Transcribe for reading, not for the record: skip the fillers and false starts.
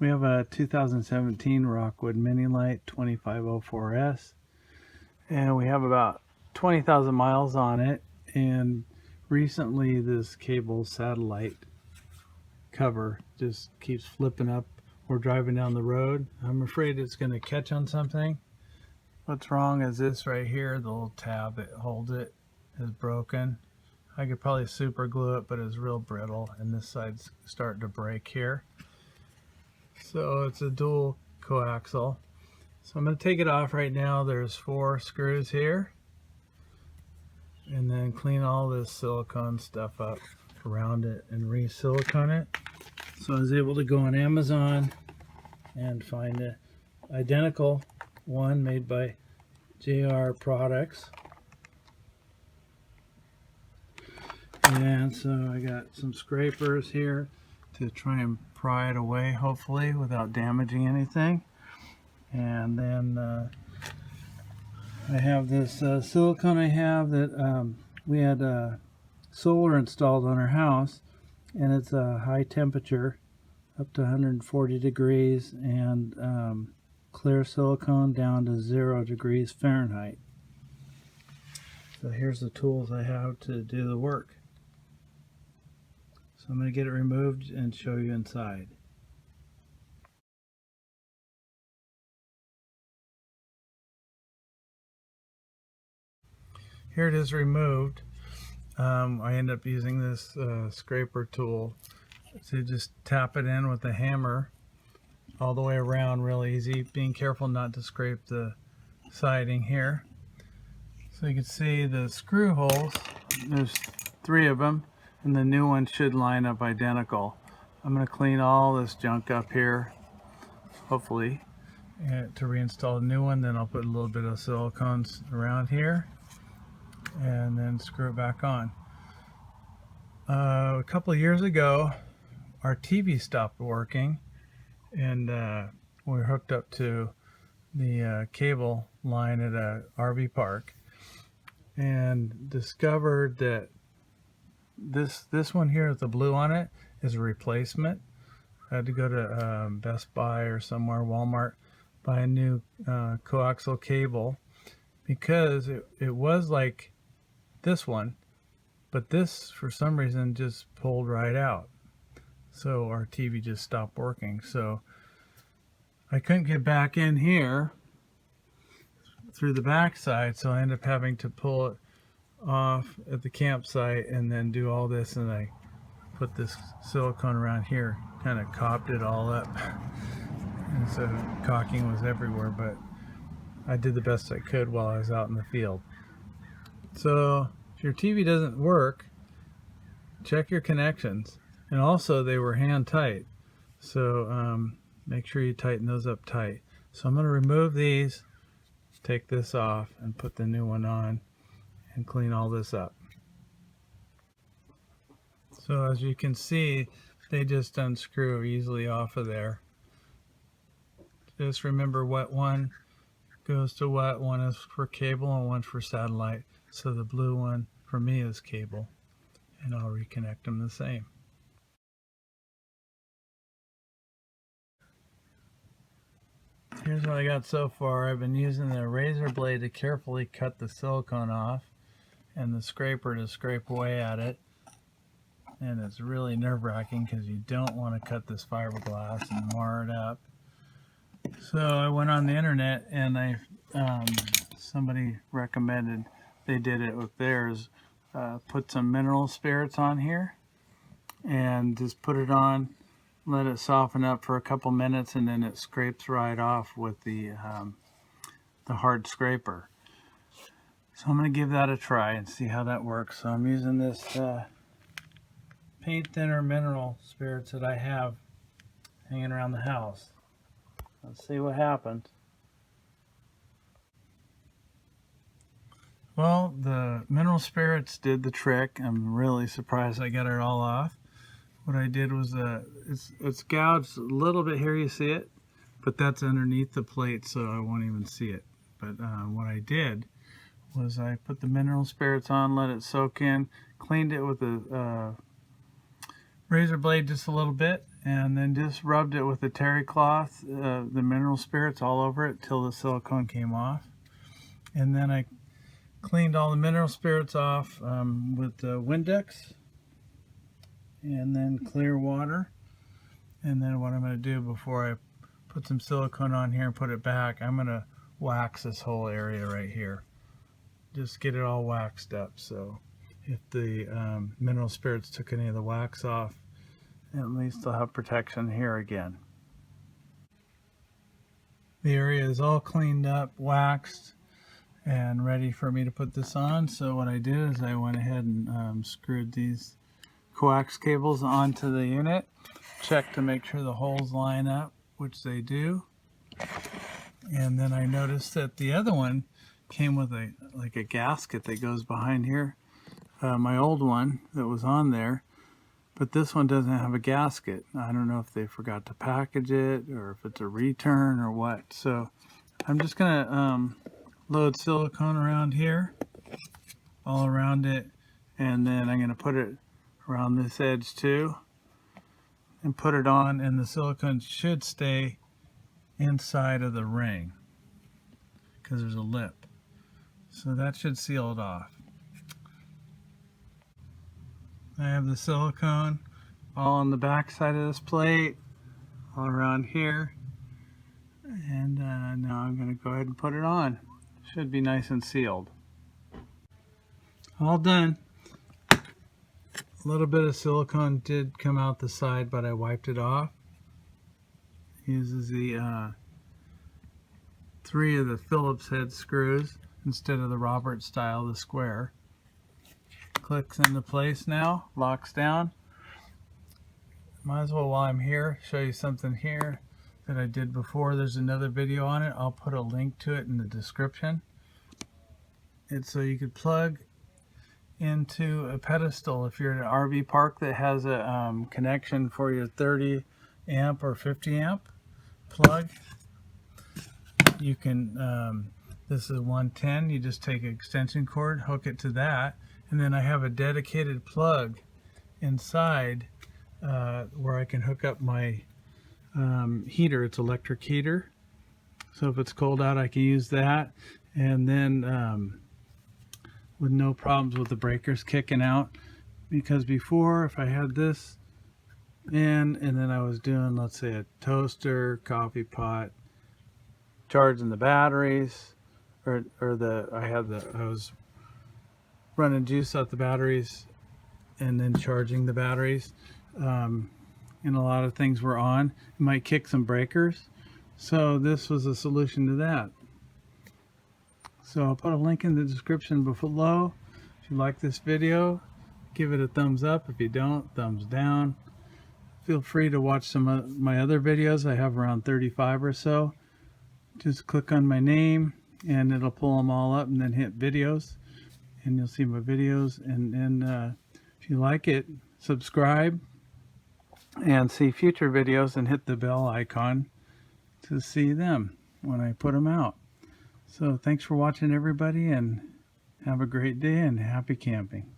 We have a 2017 Rockwood Mini Light 2504S, and we have about 20,000 miles on it. And recently this cable satellite cover just keeps flipping up. We're driving down the road. I'm afraid it's going to catch on something. What's wrong is this right here, the little tab that holds it is broken. I could probably super glue it, but it's real brittle, and this side's starting to break here. So it's a dual coaxial. So I'm going to take it off right now. There's 4 screws here, and then clean all this silicone stuff up around it and re-silicone it. So I was able to go on Amazon and find an identical one made by JR Products. And so I got some scrapers here to try and pry it away, hopefully without damaging anything. And then I have this silicone I have that we had solar installed on our house, and it's a high temperature up to 140 degrees, and clear silicone down to 0 degrees Fahrenheit. So here's the tools I have to do the work. So I'm going to get it removed and show you inside. Here it is removed. I end up using this scraper tool to just tap it in with a hammer all the way around, real easy, being careful not to scrape the siding here. So you can see the screw holes, there's 3 of them, and the new one should line up identical. I'm going to clean all this junk up here, hopefully, to reinstall the new one. Then I'll put a little bit of silicones around here and then screw it back on. A couple of years ago, our TV stopped working, and we were hooked up to the cable line at a RV park, and discovered that this one here with the blue on it is a replacement. I had to go to Best Buy or somewhere, Walmart, buy a new coaxial cable, because it was like this one, but this for some reason just pulled right out. So our TV just stopped working. So I couldn't get back in here through the back side, so I ended up having to pull it off at the campsite and then do all this, and I put this silicone around here, kind of copped it all up. And so caulking was everywhere, but I did the best I could while I was out in the field. So if your TV doesn't work, check your connections. And also they were hand tight, so make sure you tighten those up tight. So I'm going to remove these, take this off, and put the new one on and clean all this up. So as you can see, they just unscrew easily off of there. Just remember what one goes to what. One is for cable and one's for satellite. So the blue one for me is cable, and I'll reconnect them the same. Here's what I got so far. I've been using the razor blade to carefully cut the silicone off, and the scraper to scrape away at it. And it's really nerve-wracking because you don't want to cut this fiberglass and mar it up. So I went on the internet, and somebody recommended they did it with theirs. Put some mineral spirits on here and just put it on, let it soften up for a couple minutes, and then it scrapes right off with the hard scraper. So I'm going to give that a try and see how that works. So I'm using this paint thinner mineral spirits that I have hanging around the house. Let's see what happens. Well, the mineral spirits did the trick. I'm really surprised I got it all off. What I did was, it's gouged a little bit here, you see it, but that's underneath the plate, so I won't even see it. But what I did was I put the mineral spirits on, let it soak in, cleaned it with a razor blade just a little bit, and then just rubbed it with a terry cloth, the mineral spirits all over it till the silicone came off. And then I cleaned all the mineral spirits off with Windex and then clear water. And then what I'm going to do before I put some silicone on here and put it back, I'm going to wax this whole area right here. Just get it all waxed up, so if the mineral spirits took any of the wax off, at least I'll have protection here again. The area is all cleaned up, waxed, and ready for me to put this on. So what I did is I went ahead and screwed these coax cables onto the unit, checked to make sure the holes line up, which they do. And then I noticed that the other one came with like a gasket that goes behind here. My old one that was on there, but this one doesn't have a gasket. I don't know if they forgot to package it or if it's a return or what. So I'm just gonna load silicone around here, all around it, and then I'm gonna put it around this edge too and put it on, and the silicone should stay inside of the ring because there's a lip, so that should seal it off. I have the silicone all on the back side of this plate, all around here, and now I'm going to go ahead and put it on. Should be nice and sealed. All done. A little bit of silicone did come out the side, but I wiped it off. Uses the 3 of the Phillips head screws instead of the Robert style, the square. Clicks into place now, locks down. Might as well, while I'm here, show you something here that I did before. There's another video on it. I'll put a link to it in the description. It's so you could plug into a pedestal if you're at an RV park that has a connection for your 30 amp or 50 amp plug. You can, this is 110, you just take an extension cord, hook it to that, and then I have a dedicated plug inside where I can hook up my heater. It's electric heater, so if it's cold out I can use that, and then with no problems with the breakers kicking out. Because before, if I had this in and then I was doing, let's say, a toaster, coffee pot, charging the batteries, I was running juice out the batteries and then charging the batteries, and a lot of things were on, it might kick some breakers. So this was a solution to that. So I'll put a link in the description below. If you like this video, give it a thumbs up. If you don't, thumbs down. Feel free to watch some of my other videos. I have around 35 or so. Just click on my name and it'll pull them all up, and then hit videos and you'll see my videos. And then if you like it, subscribe and see future videos, and hit the bell icon to see them when I put them out. So thanks for watching, everybody, and have a great day and happy camping.